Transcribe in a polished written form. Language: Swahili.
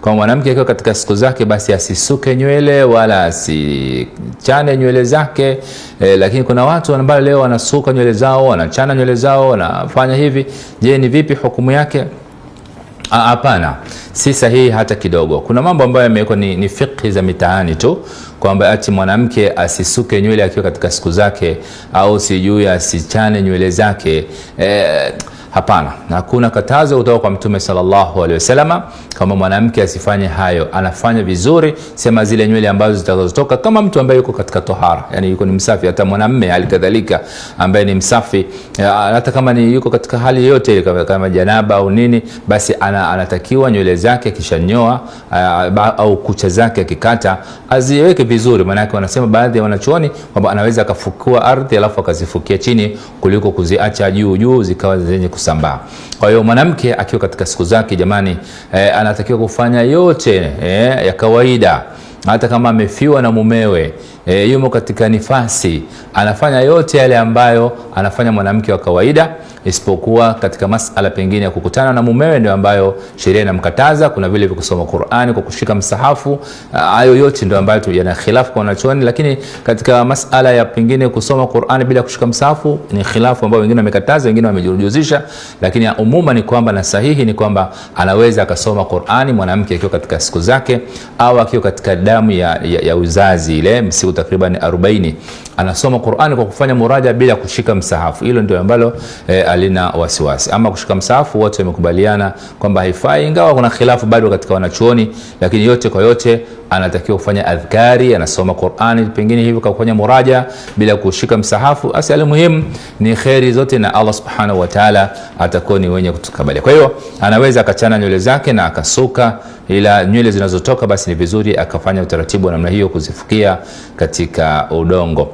kwa mwanamke akiwa katika siku zake basi asisuke nywele wala asichane nywele zake. Lakini kuna watu ambao leo wanasuka nywele zao, wanachana nywele zao, wanafanya hivi. Je, ni vipi hukumu yake? Hapana, si sahihi hata kidogo. Kuna mambo ambayo yamewekwa ni fiqh za mitaani tu, kwamba ati mwanamke asisuke nywele akiwa katika siku zake, au sijui asichane nywele zake. Hapana, hakuna katazo kutoka kwa Mtume sallallahu alaihi wasallam kama mwanamke asifanye hayo. Anafanya vizuri, sema zile nywele ambazo zitakazotoka kama mtu ambaye yuko katika tohara, yani yuko ni msafi. Hata mwanamume alikadhalika ambaye ni msafi, hata kama ni yuko katika hali yote ile kama janaba au nini, basi anatakiwa nywele zake kisha nyoa au kucha zake akikata aziweke vizuri. Maana yake wanasema baadhi ya wanachuoni kwamba anaweza akafukua ardhi alafu akazifukia chini kuliko kuziacha juu zikawa zenye kusambaa. Kwa hiyo mwanamke akiwa katika siku zake, jamani, anatakiwa kufanya yote ya kawaida. Hata kama amefiwa na mumewe, yumo katika nifasi, anafanya yote yale ambayo anafanya mwanamke wa kawaida, isipokuwa katika masala pengine ya kukutana na mumewe ndio ambayo sheria inamkataza. Kuna vile kusoma Qur'ani kwa kushika msahafu, hayo yote ndio ambayo yana khilafu kwa wanachuoni. Lakini katika masala ya pengine kusoma Qur'ani bila kushika msahafu ni khilafu ambayo wengine wamekataza, wengine wamejurujuzisha. Lakini umuma ni kwamba na sahihi ni kwamba anaweza akasoma Qur'ani mwanamke akiwa katika siku zake, au akiwa katika damu ya uzazi ile siku takriban 40, anasoma Qur'ani kwa kufanya muraja bila kushika msahafu. Hilo ndio ambalo alina wasiwasi. Ama kushika msahafu wote wamekubaliana kwamba haifai, ingawa kuna khilafu bado katika wanachuoni. Lakini yote kwa yote anatakiwa kufanya adhkari, anasoma Qur'ani pengine hivyo kwa kufanya muraja bila kushika msahafu. Asali muhimu ni khairi zote, na Allah subhanahu wa ta'ala atakuwa ni wenye kutukabalia. Kwa hiyo anaweza akachana nywele zake na akasuka, ila nywele zinazotoka basi ni vizuri akafanya utaratibu wa namna hiyo kuzifukia katika udongo.